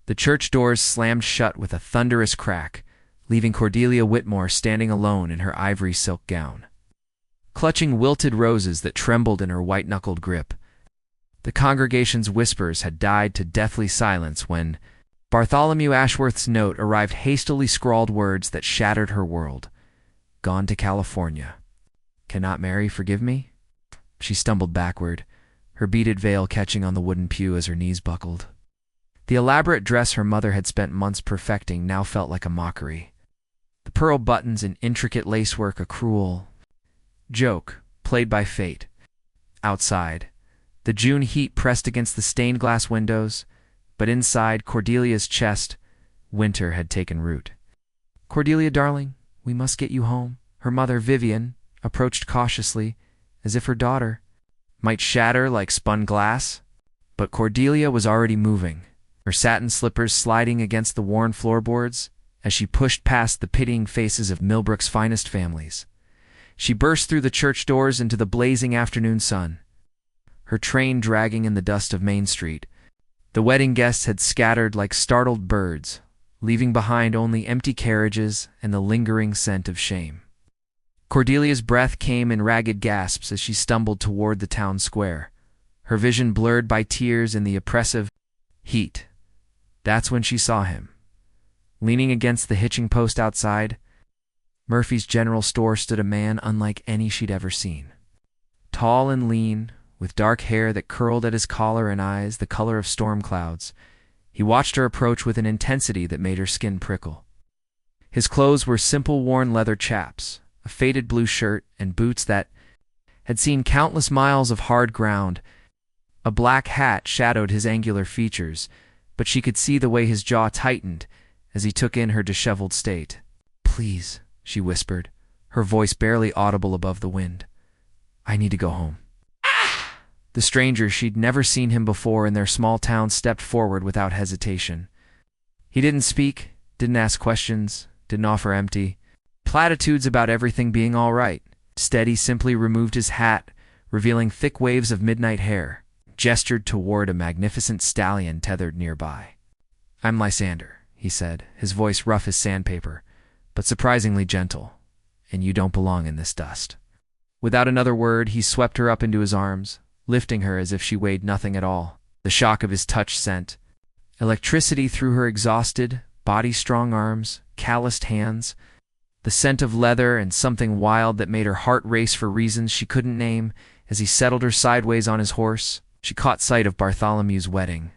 The church doors slammed shut with a thunderous crack, leaving Cordelia Whitmore standing alone in her ivory silk gown, clutching wilted roses that trembled in her white-knuckled grip. The congregation's whispers had died to deathly silence when Bartholomew Ashworth's note arrived, hastily scrawled words that shattered her world. Gone to California. Cannot Mary forgive me? She stumbled backward, her beaded veil catching on the wooden pew as her knees buckled. The elaborate dress her mother had spent months perfecting now felt like a mockery. The pearl buttons and intricate lacework a cruel joke played by fate. Outside, the June heat pressed against the stained glass windows, but inside Cordelia's chest, winter had taken root. "Cordelia, darling, we must get you home." Her mother, Vivian, approached cautiously, as if her daughter might shatter like spun glass. But Cordelia was already moving, her satin slippers sliding against the worn floorboards as she pushed past the pitying faces of Millbrook's finest families. She burst through the church doors into the blazing afternoon sun, her train dragging in the dust of Main Street. The wedding guests had scattered like startled birds, leaving behind only empty carriages and the lingering scent of shame. Cordelia's breath came in ragged gasps as she stumbled toward the town square, her vision blurred by tears in the oppressive heat. That's when she saw him. Leaning against the hitching post outside Murphy's General Store stood a man unlike any she'd ever seen. Tall and lean, with dark hair that curled at his collar and eyes the color of storm clouds, he watched her approach with an intensity that made her skin prickle. His clothes were simple worn leather chaps, a faded blue shirt, and boots that had seen countless miles of hard ground. A black hat shadowed his angular features, but she could see the way his jaw tightened as he took in her disheveled state. "Please," she whispered, her voice barely audible above the wind. "I need to go home." The stranger, she'd never seen him before in their small town, stepped forward without hesitation. He didn't speak, didn't ask questions, didn't offer empty platitudes about everything being all right. Instead, he simply removed his hat, revealing thick waves of midnight hair, gestured toward a magnificent stallion tethered nearby. "I'm Lysander," he said, his voice rough as sandpaper, but surprisingly gentle, "and you don't belong in this dust." Without another word, he swept her up into his arms, lifting her as if she weighed nothing at all. The shock of his touch sent electricity through her exhausted, body-strong arms, calloused hands, the scent of leather and something wild that made her heart race for reasons she couldn't name. As he settled her sideways on his horse, she caught sight of Bartholomew's wedding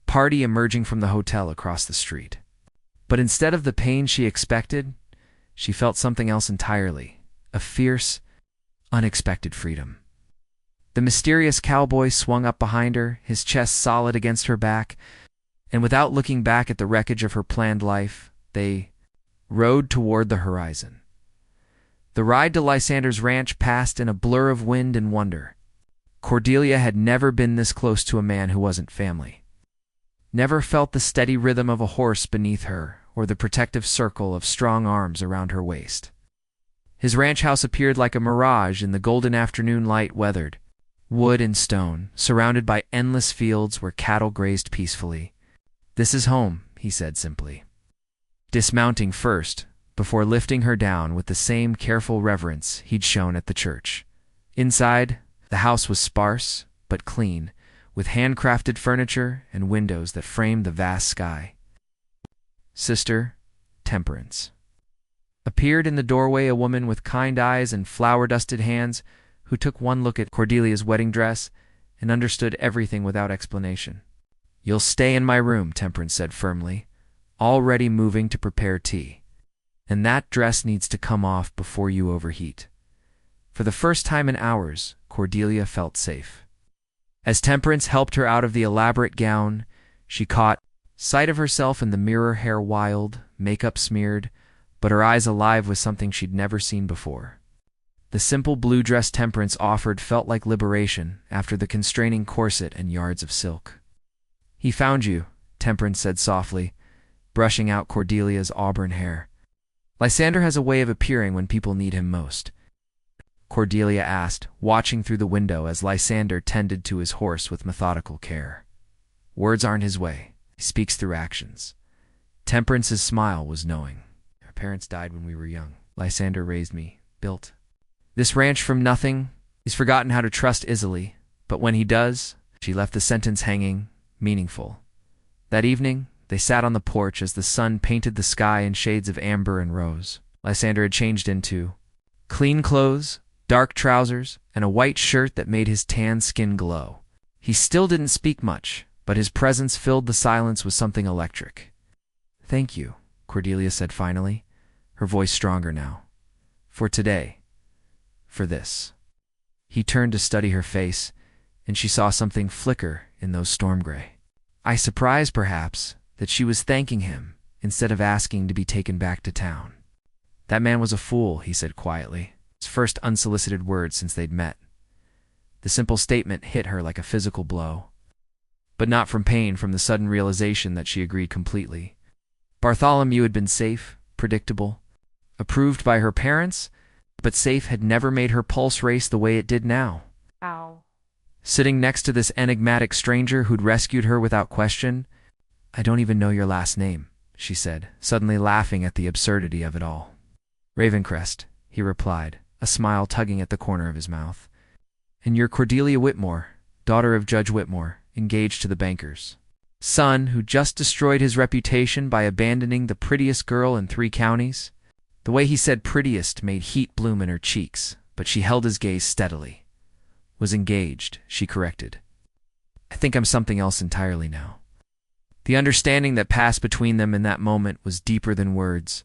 party emerging from the hotel across the street. But instead of the pain she expected, she felt something else entirely, a fierce, unexpected freedom. The mysterious cowboy swung up behind her, his chest solid against her back, and without looking back at the wreckage of her planned life, they rode toward the horizon. The ride to Lysander's ranch passed in a blur of wind and wonder. Cordelia had never been this close to a man who wasn't family. Never felt the steady rhythm of a horse beneath her or the protective circle of strong arms around her waist. His ranch house appeared like a mirage in the golden afternoon light, weathered wood and stone, surrounded by endless fields where cattle grazed peacefully. "This is home," he said simply, dismounting first before lifting her down with the same careful reverence he'd shown at the church. Inside, the house was sparse but clean, with handcrafted furniture and windows that framed the vast sky. Sister Temperance appeared in the doorway, a woman with kind eyes and flour-dusted hands who took one look at Cordelia's wedding dress and understood everything without explanation. "You'll stay in my room," Temperance said firmly, already moving to prepare tea. "And that dress needs to come off before you overheat." For the first time in hours, Cordelia felt safe. As Temperance helped her out of the elaborate gown, she caught sight of herself in the mirror, hair wild, makeup smeared, but her eyes alive with something she'd never seen before. The simple blue dress Temperance offered felt like liberation after the constraining corset and yards of silk. "He found you," Temperance said softly, brushing out Cordelia's auburn hair. "Lysander has a way of appearing when people need him most," Cordelia asked, watching through the window as Lysander tended to his horse with methodical care. "Words aren't his way," He speaks through actions. Temperance's smile was knowing. Our parents died when we were young. Lysander raised me, built this ranch from nothing. He's forgotten how to trust easily, but when he does, she left the sentence hanging, meaningful. That evening, they sat on the porch as the sun painted the sky in shades of amber and rose. Lysander had changed into clean clothes, dark trousers, and a white shirt that made his tan skin glow. He still didn't speak much, but his presence filled the silence with something electric. "Thank you," Cordelia said finally, her voice stronger now. "For today. For this." He turned to study her face, and she saw something flicker in those storm gray. I surprised, perhaps, that she was thanking him instead of asking to be taken back to town. "That man was a fool," he said quietly, his first unsolicited words since they'd met. The simple statement hit her like a physical blow. But not from pain, from the sudden realization that she agreed completely. Bartholomew had been safe, predictable, approved by her parents, but safe had never made her pulse race the way it did now. Ow. Sitting next to this enigmatic stranger who'd rescued her without question. "I don't even know your last name," she said, suddenly laughing at the absurdity of it all. "Ravencrest," he replied, a smile tugging at the corner of his mouth. "And you're Cordelia Whitmore, daughter of Judge Whitmore, engaged to the banker's son who just destroyed his reputation by abandoning the prettiest girl in 3 counties. The way he said prettiest made heat bloom in her cheeks, but she held his gaze steadily. "Was engaged," she corrected. "I think I'm something else entirely now." The understanding that passed between them in that moment was deeper than words,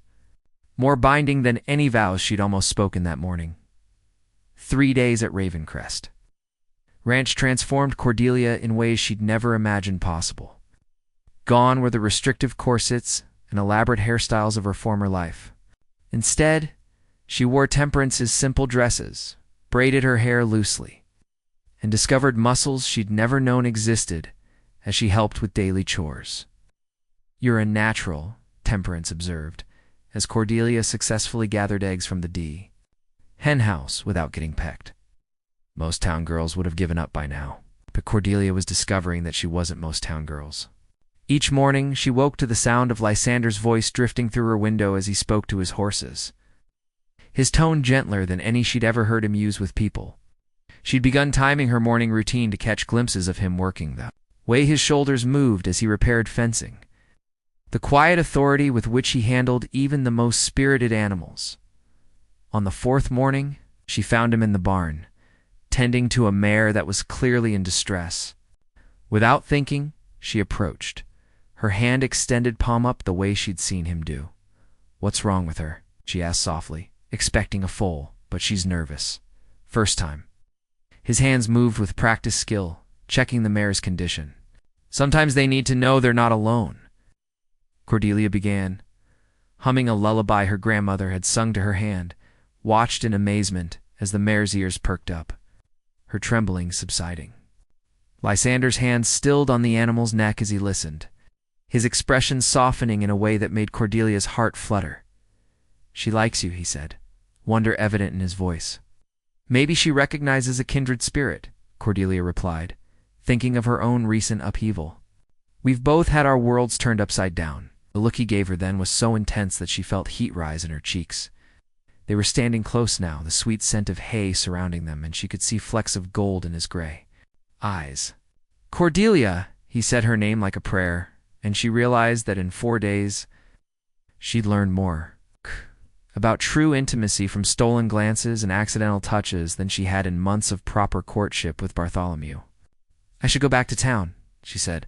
more binding than any vows she'd almost spoken that morning. 3 days at Ravencrest. Ranch transformed Cordelia in ways she'd never imagined possible. Gone were the restrictive corsets and elaborate hairstyles of her former life. Instead, she wore Temperance's simple dresses, braided her hair loosely, and discovered muscles she'd never known existed as she helped with daily chores. "You're a natural," Temperance observed, as Cordelia successfully gathered eggs from the hen house without getting pecked. Most town girls would have given up by now, but Cordelia was discovering that she wasn't most town girls. Each morning, she woke to the sound of Lysander's voice drifting through her window as he spoke to his horses. His tone gentler than any she'd ever heard him use with people. She'd begun timing her morning routine to catch glimpses of him working the way his shoulders moved as he repaired fencing. The quiet authority with which he handled even the most spirited animals. On the 4th morning, she found him in the barn, tending to a mare that was clearly in distress. Without thinking, she approached, her hand extended palm up the way she'd seen him do. "What's wrong with her?" she asked softly, expecting a foal, but she's nervous. First time. His hands moved with practiced skill, checking the mare's condition. "Sometimes they need to know they're not alone," Cordelia began, humming a lullaby her grandmother had sung to her hand, watched in amazement as the mare's ears perked up, her trembling subsiding. Lysander's hand stilled on the animal's neck as he listened, his expression softening in a way that made Cordelia's heart flutter. "She likes you," he said, wonder evident in his voice. "Maybe she recognizes a kindred spirit," Cordelia replied, thinking of her own recent upheaval. "We've both had our worlds turned upside down." The look he gave her then was so intense that she felt heat rise in her cheeks. They were standing close now, the sweet scent of hay surrounding them, and she could see flecks of gold in his gray eyes. "Cordelia," he said her name like a prayer, and she realized that in 4 days she'd learned more about true intimacy from stolen glances and accidental touches than she had in months of proper courtship with Bartholomew. "I should go back to town," she said,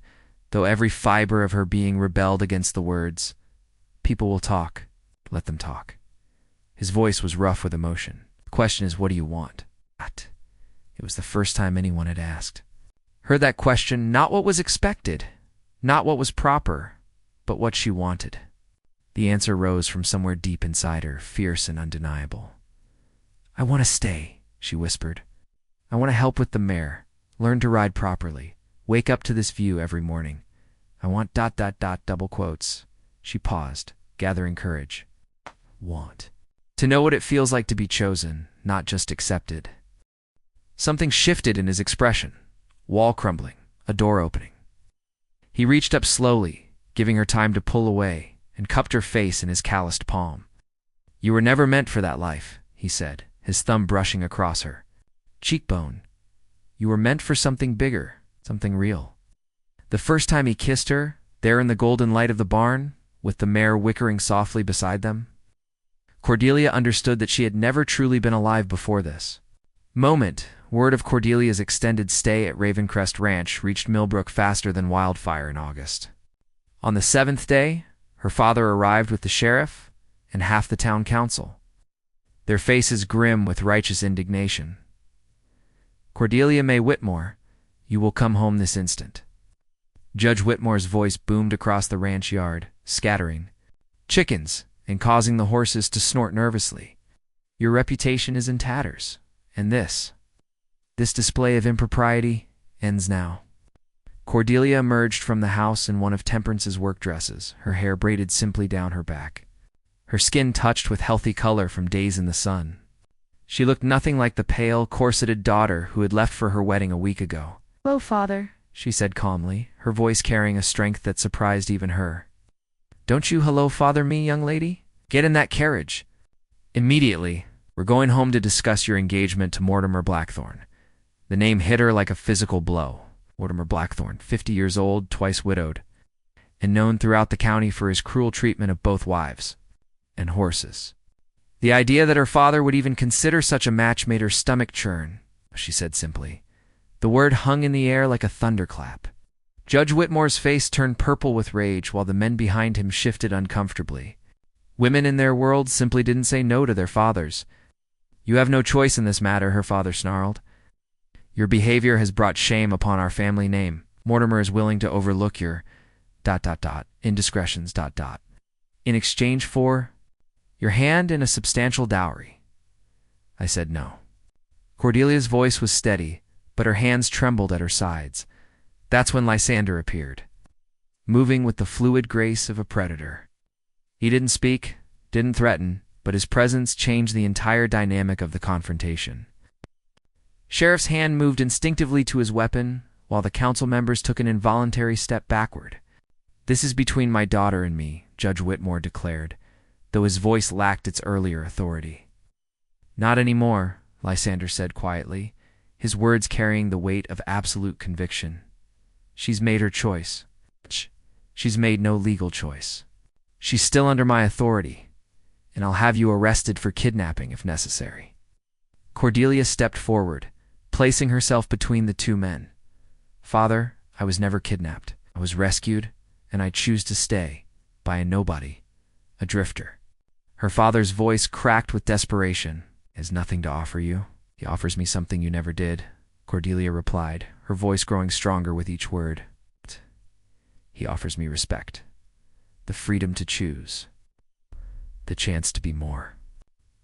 though every fiber of her being rebelled against the words. "People will talk. Let them talk." His voice was rough with emotion. "The question is, what do you want?" It was the first time anyone had asked her that question, not what was expected, not what was proper, but what she wanted. The answer rose from somewhere deep inside her, fierce and undeniable. "I want to stay," she whispered. "I want to help with the mare, learn to ride properly, wake up to this view every morning. I want ... double quotes." She paused, gathering courage. "Want. To know what it feels like to be chosen, not just accepted." Something shifted in his expression. Wall crumbling, a door opening. He reached up slowly, giving her time to pull away, and cupped her face in his calloused palm. "You were never meant for that life," he said, his thumb brushing across her cheekbone. "You were meant for something bigger, something real." The first time he kissed her, there in the golden light of the barn, with the mare whickering softly beside them, Cordelia understood that she had never truly been alive before this moment. Word of Cordelia's extended stay at Ravencrest Ranch reached Millbrook faster than wildfire in August. On the 7th day, her father arrived with the sheriff and half the town council, their faces grim with righteous indignation. "Cordelia May Whitmore, you will come home this instant." Judge Whitmore's voice boomed across the ranch yard, scattering chickens and causing the horses to snort nervously. "Your reputation is in tatters, and this display of impropriety ends now." Cordelia emerged from the house in one of Temperance's work dresses, her hair braided simply down her back, her skin touched with healthy color from days in the sun. She looked nothing like the pale, corseted daughter who had left for her wedding a week ago. "Hello, Father," she said calmly, her voice carrying a strength that surprised even her. "Don't you hello father me, young lady? Get in that carriage immediately. We're going home to discuss your engagement to Mortimer Blackthorne." The name hit her like a physical blow. Mortimer Blackthorne, 50 years old, twice widowed, and known throughout the county for his cruel treatment of both wives and horses. The idea that her father would even consider such a match made her stomach churn, she said simply. The word hung in the air like a thunderclap. Judge Whitmore's face turned purple with rage while the men behind him shifted uncomfortably. Women in their world simply didn't say no to their fathers. "You have no choice in this matter," her father snarled. "Your behavior has brought shame upon our family name. Mortimer is willing to overlook your ... indiscretions ... in exchange for your hand and a substantial dowry." I said no. Cordelia's voice was steady, but her hands trembled at her sides. That's when Lysander appeared, moving with the fluid grace of a predator. He didn't speak, didn't threaten, but his presence changed the entire dynamic of the confrontation. Sheriff's hand moved instinctively to his weapon, while the council members took an involuntary step backward. "This is between my daughter and me," Judge Whitmore declared, though his voice lacked its earlier authority. "Not anymore," Lysander said quietly, his words carrying the weight of absolute conviction. "She's made her choice. She's made no legal choice. She's still under my authority, and I'll have you arrested for kidnapping if necessary." Cordelia stepped forward, placing herself between the two men. "Father, I was never kidnapped. I was rescued, and I choose to stay, by a nobody, a drifter." Her father's voice cracked with desperation. "He has nothing to offer you. He offers me something you never did," Cordelia replied, her voice growing stronger with each word. "He offers me respect, the freedom to choose, the chance to be more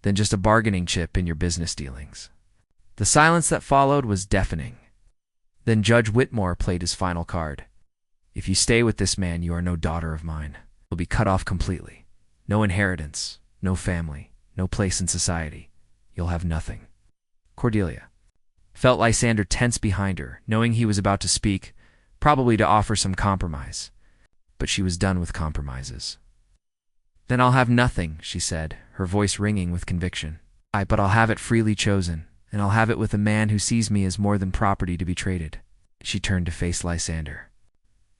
than just a bargaining chip in your business dealings." The silence that followed was deafening. Then Judge Whitmore played his final card. "If you stay with this man, you are no daughter of mine. You'll be cut off completely. No inheritance, no family, no place in society. You'll have nothing." Cordelia felt Lysander tense behind her, knowing he was about to speak, probably to offer some compromise. But she was done with compromises. "Then I'll have nothing," she said, her voice ringing with conviction. But I'll have it freely chosen, and I'll have it with a man who sees me as more than property to be traded." She turned to face Lysander,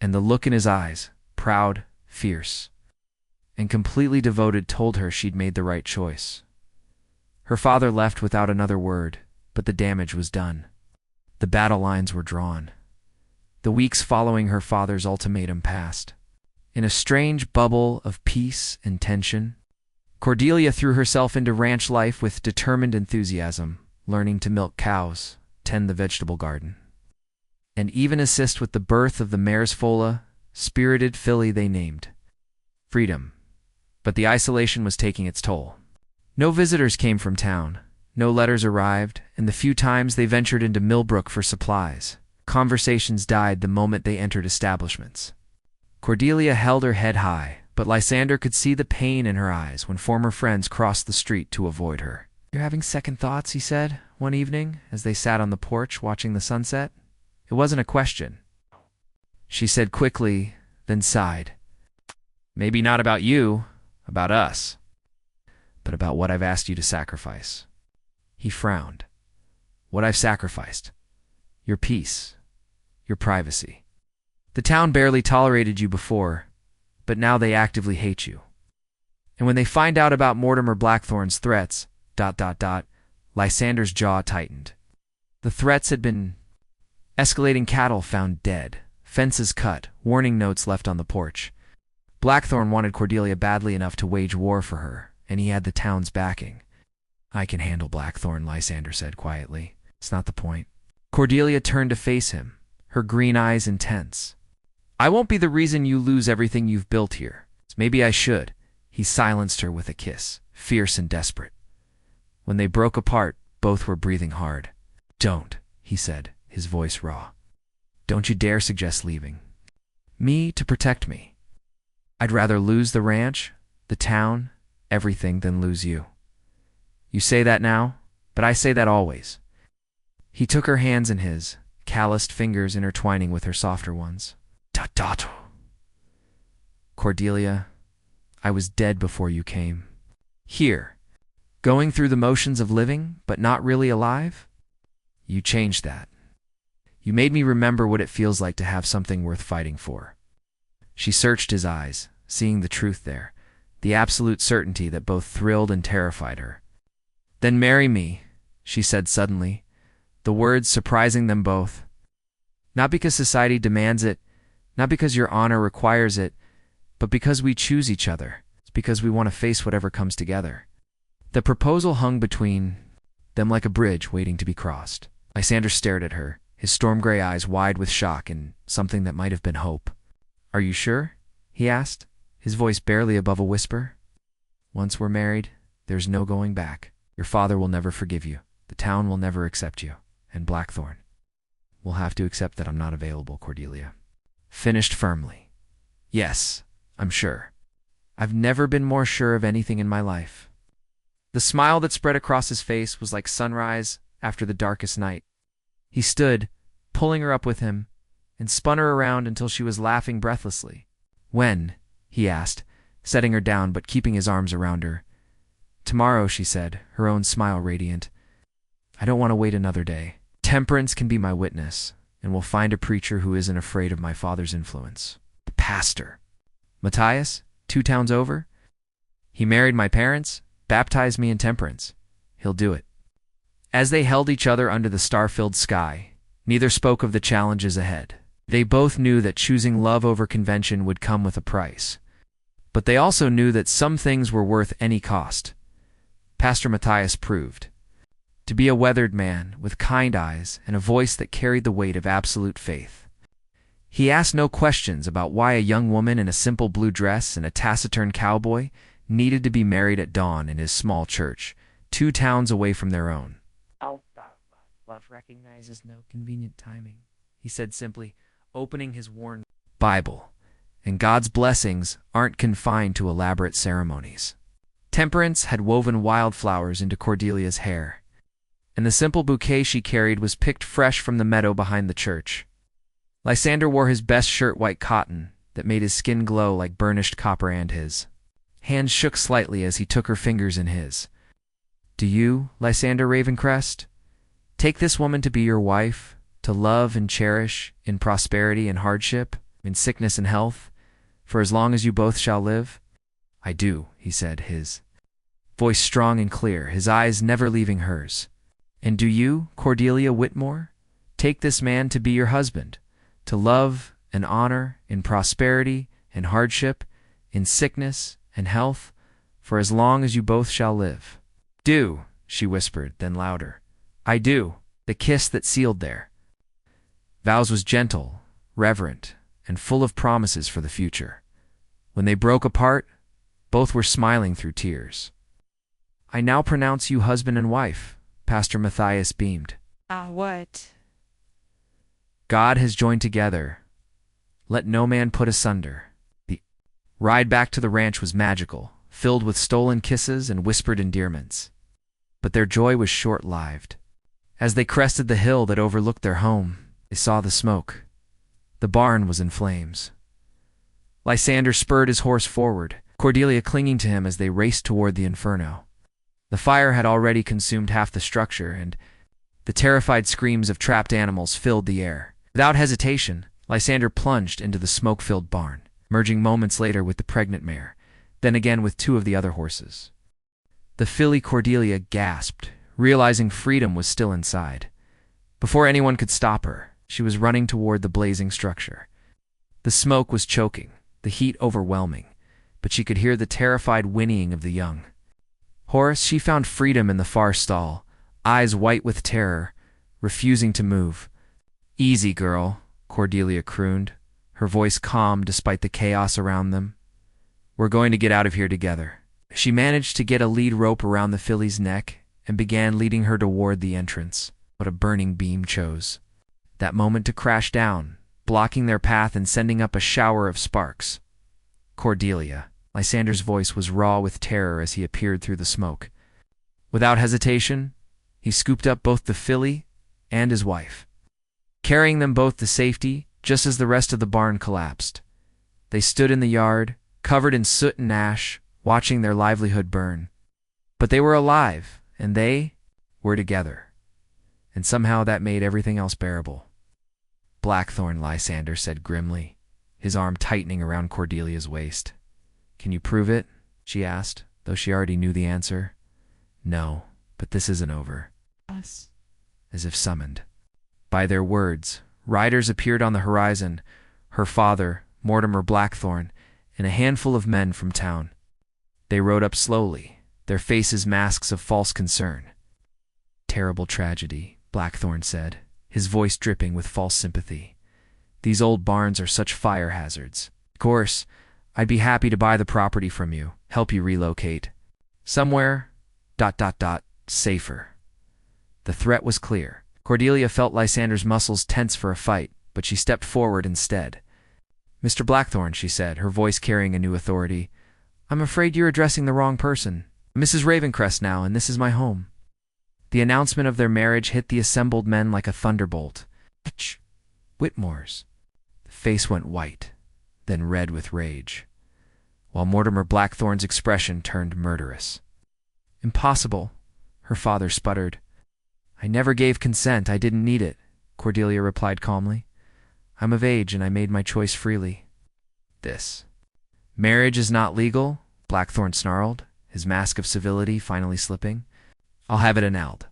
and the look in his eyes, proud, fierce, and completely devoted, told her she'd made the right choice. Her father left without another word, but the damage was done. The battle lines were drawn. The weeks following her father's ultimatum passed. In a strange bubble of peace and tension, Cordelia threw herself into ranch life with determined enthusiasm, learning to milk cows, tend the vegetable garden, and even assist with the birth of the mare's foal, spirited filly they named Freedom. But the isolation was taking its toll. No visitors came from town, no letters arrived, and the few times they ventured into Millbrook for supplies, conversations died the moment they entered establishments. Cordelia held her head high, but Lysander could see the pain in her eyes when former friends crossed the street to avoid her. "You're having second thoughts," he said, one evening, as they sat on the porch watching the sunset. "It wasn't a question," she said quickly, then sighed. Maybe not about you, about us, but about what I've asked you to sacrifice. He frowned. What I've sacrificed. Your peace. Your privacy. The town barely tolerated you before, but now they actively hate you. And when they find out about Mortimer Blackthorn's threats, ... Lysander's jaw tightened. The threats had been escalating, cattle found dead, fences cut, warning notes left on the porch. Blackthorn wanted Cordelia badly enough to wage war for her, and he had the town's backing. I can handle Blackthorn, Lysander said quietly. It's not the point. Cordelia turned to face him, her green eyes intense. I won't be the reason you lose everything you've built here. Maybe I should. He silenced her with a kiss, fierce and desperate. When they broke apart, both were breathing hard. Don't, he said, his voice raw. Don't you dare suggest leaving. Me to protect me. I'd rather lose the ranch, the town, everything than lose you. You say that now, but I say that always. He took her hands in his, calloused fingers intertwining with her softer ones. Tatato. Cordelia, I was dead before you came. Here, going through the motions of living, but not really alive? You changed that. You made me remember what it feels like to have something worth fighting for. She searched his eyes, seeing the truth there, the absolute certainty that both thrilled and terrified her. Then marry me, she said suddenly, the words surprising them both. Not because society demands it, not because your honor requires it, but because we choose each other. It's because we want to face whatever comes together. The proposal hung between them like a bridge waiting to be crossed. Lysander stared at her, his storm-gray eyes wide with shock and something that might have been hope. Are you sure? He asked, his voice barely above a whisper. Once we're married, there's no going back. Your father will never forgive you. The town will never accept you. And Blackthorn will have to accept that I'm not available, Cordelia. Finished firmly. Yes, I'm sure. I've never been more sure of anything in my life. The smile that spread across his face was like sunrise after the darkest night. He stood, pulling her up with him, and spun her around until she was laughing breathlessly. When? He asked, setting her down but keeping his arms around her. Tomorrow, she said, her own smile radiant. I don't want to wait another day. Temperance can be my witness, and we'll find a preacher who isn't afraid of my father's influence. The pastor. Matthias, 2 towns over? He married my parents, baptized me in temperance. He'll do it. As they held each other under the star-filled sky, neither spoke of the challenges ahead. They both knew that choosing love over convention would come with a price. But they also knew that some things were worth any cost. Pastor Matthias proved to be a weathered man with kind eyes and a voice that carried the weight of absolute faith. He asked no questions about why a young woman in a simple blue dress and a taciturn cowboy needed to be married at dawn in his small church, 2 towns away from their own. Love recognizes no convenient timing, he said simply, opening his worn Bible. And God's blessings aren't confined to elaborate ceremonies. Temperance had woven wildflowers into Cordelia's hair, and the simple bouquet she carried was picked fresh from the meadow behind the church. Lysander wore his best shirt, white cotton, that made his skin glow like burnished copper, and his hands shook slightly as he took her fingers in his. Do you, Lysander Ravencrest, take this woman to be your wife, to love and cherish in prosperity and hardship, in sickness and health, for as long as you both shall live? I do, he said, his voice strong and clear, his eyes never leaving hers. And do you, Cordelia Whitmore, take this man to be your husband, to love and honor in prosperity and hardship, in sickness and health, for as long as you both shall live? Do, she whispered, then louder. I do, the kiss that sealed their vows was gentle, reverent, and full of promises for the future. When they broke apart, both were smiling through tears. I now pronounce you husband and wife, Pastor Matthias beamed. What? God has joined together. Let no man put asunder. The ride back to the ranch was magical, filled with stolen kisses and whispered endearments. But their joy was short-lived. As they crested the hill that overlooked their home, they saw the smoke. The barn was in flames. Lysander spurred his horse forward, Cordelia clinging to him as they raced toward the inferno. The fire had already consumed half the structure, and the terrified screams of trapped animals filled the air. Without hesitation, Lysander plunged into the smoke-filled barn, merging moments later with the pregnant mare, then again with two of the other horses. The filly Cordelia gasped, realizing freedom was still inside. Before anyone could stop her, she was running toward the blazing structure. The smoke was choking, the heat overwhelming, but she could hear the terrified whinnying of the young. Horace, she found freedom in the far stall, eyes white with terror, refusing to move. "Easy, girl," Cordelia crooned, her voice calm despite the chaos around them. "We're going to get out of here together." She managed to get a lead rope around the filly's neck and began leading her toward the entrance, but a burning beam chose that moment to crash down, blocking their path and sending up a shower of sparks. "Cordelia." Lysander's voice was raw with terror as he appeared through the smoke. Without hesitation, he scooped up both the filly and his wife, carrying them both to safety just as the rest of the barn collapsed. They stood in the yard, covered in soot and ash, watching their livelihood burn. But they were alive, and they were together. And somehow that made everything else bearable. "Blackthorn," Lysander said grimly, his arm tightening around Cordelia's waist. "Can you prove it?" she asked, though she already knew the answer. "No, but this isn't over." "Us?" As if summoned by their words, riders appeared on the horizon, her father, Mortimer Blackthorn, and a handful of men from town. They rode up slowly, their faces masks of false concern. "Terrible tragedy," Blackthorn said, his voice dripping with false sympathy. "These old barns are such fire hazards. Of course, I'd be happy to buy the property from you, help you relocate. Somewhere, ... safer." The threat was clear. Cordelia felt Lysander's muscles tense for a fight, but she stepped forward instead. "Mr. Blackthorn," she said, her voice carrying a new authority, "I'm afraid you're addressing the wrong person. Mrs. Ravencrest now, and this is my home." The announcement of their marriage hit the assembled men like a thunderbolt. Whitmore's. The face went white, then red with rage, while Mortimer Blackthorn's expression turned murderous. "Impossible," her father sputtered. "I never gave consent. I didn't need it," Cordelia replied calmly. "I'm of age and I made my choice freely." "This marriage is not legal?" Blackthorn snarled, his mask of civility finally slipping. "I'll have it annulled."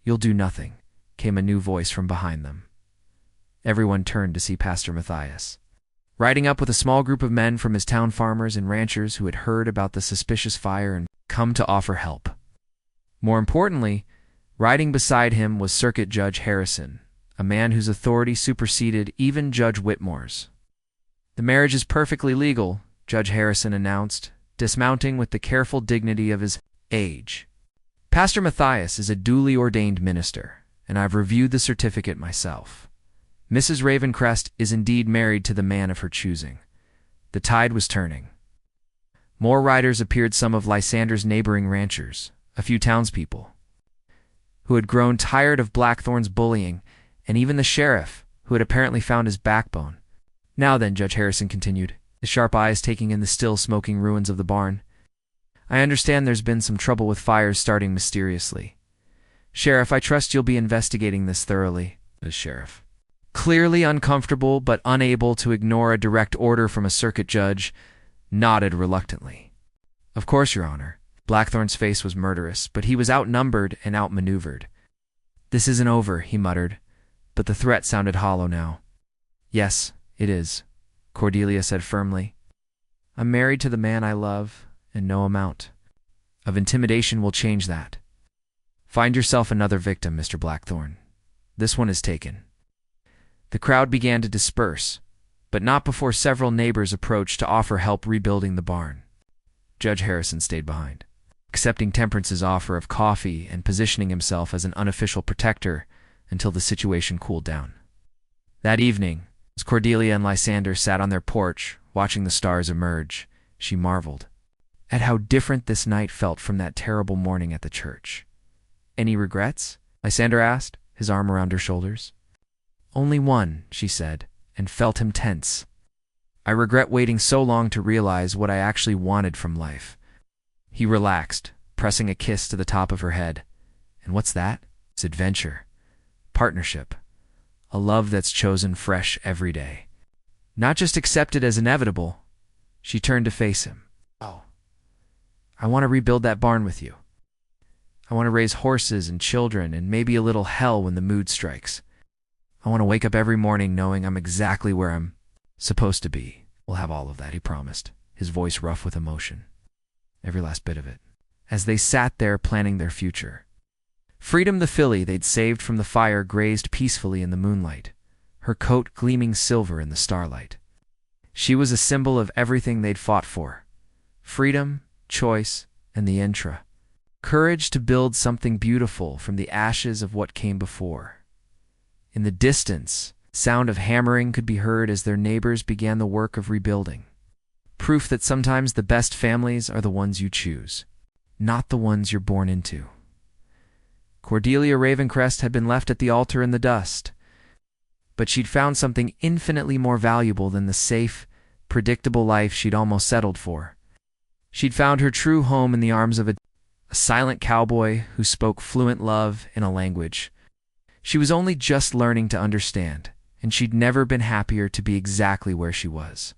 You'll do nothing," came a new voice from behind them. Everyone turned to see Pastor Matthias, riding up with a small group of men from his town, farmers and ranchers who had heard about the suspicious fire and come to offer help. More importantly, riding beside him was Circuit Judge Harrison, a man whose authority superseded even Judge Whitmore's. "The marriage is perfectly legal," Judge Harrison announced, dismounting with the careful dignity of his age. "Pastor Matthias is a duly ordained minister, and I've reviewed the certificate myself. Mrs. Ravencrest is indeed married to the man of her choosing." The tide was turning. More riders appeared, some of Lysander's neighboring ranchers, a few townspeople, who had grown tired of Blackthorn's bullying, and even the sheriff, who had apparently found his backbone. "Now then," Judge Harrison continued, his sharp eyes taking in the still smoking ruins of the barn, "I understand there's been some trouble with fires starting mysteriously. Sheriff, I trust you'll be investigating this thoroughly." The sheriff, clearly uncomfortable but unable to ignore a direct order from a circuit judge, nodded reluctantly. "Of course, Your Honor." Blackthorn's face was murderous, but he was outnumbered and outmaneuvered. "This isn't over," he muttered, but the threat sounded hollow now. "Yes, it is," Cordelia said firmly. "I'm married to the man I love, and no amount of intimidation will change that. Find yourself another victim, Mr. Blackthorn. This one is taken." The crowd began to disperse, but not before several neighbors approached to offer help rebuilding the barn. Judge Harrison stayed behind, accepting Temperance's offer of coffee and positioning himself as an unofficial protector until the situation cooled down. That evening, as Cordelia and Lysander sat on their porch watching the stars emerge, she marveled at how different this night felt from that terrible morning at the church. "Any regrets?" Lysander asked, his arm around her shoulders. "Only one," she said, and felt him tense. I regret waiting so long to realize what I actually wanted from life. He relaxed, pressing a kiss to the top of her head. And what's that? It's adventure, partnership, a love that's chosen fresh every day. Not just accepted as inevitable. She turned to face him. Oh, I want to rebuild that barn with you. I want to raise horses and children and maybe a little hell when the mood strikes. I want to wake up every morning knowing I'm exactly where I'm supposed to be. We'll have all of that, he promised, his voice rough with emotion. Every last bit of it. As they sat there planning their future. Freedom the filly they'd saved from the fire grazed peacefully in the moonlight, her coat gleaming silver in the starlight. She was a symbol of everything they'd fought for. Freedom, choice, and the intra. Courage to build something beautiful from the ashes of what came before. In the distance, sound of hammering could be heard as their neighbors began the work of rebuilding. Proof that sometimes the best families are the ones you choose, not the ones you're born into. Cordelia Ravencrest had been left at the altar in the dust, but she'd found something infinitely more valuable than the safe, predictable life she'd almost settled for. She'd found her true home in the arms of a silent cowboy who spoke fluent love in a language she was only just learning to understand, and she'd never been happier to be exactly where she was.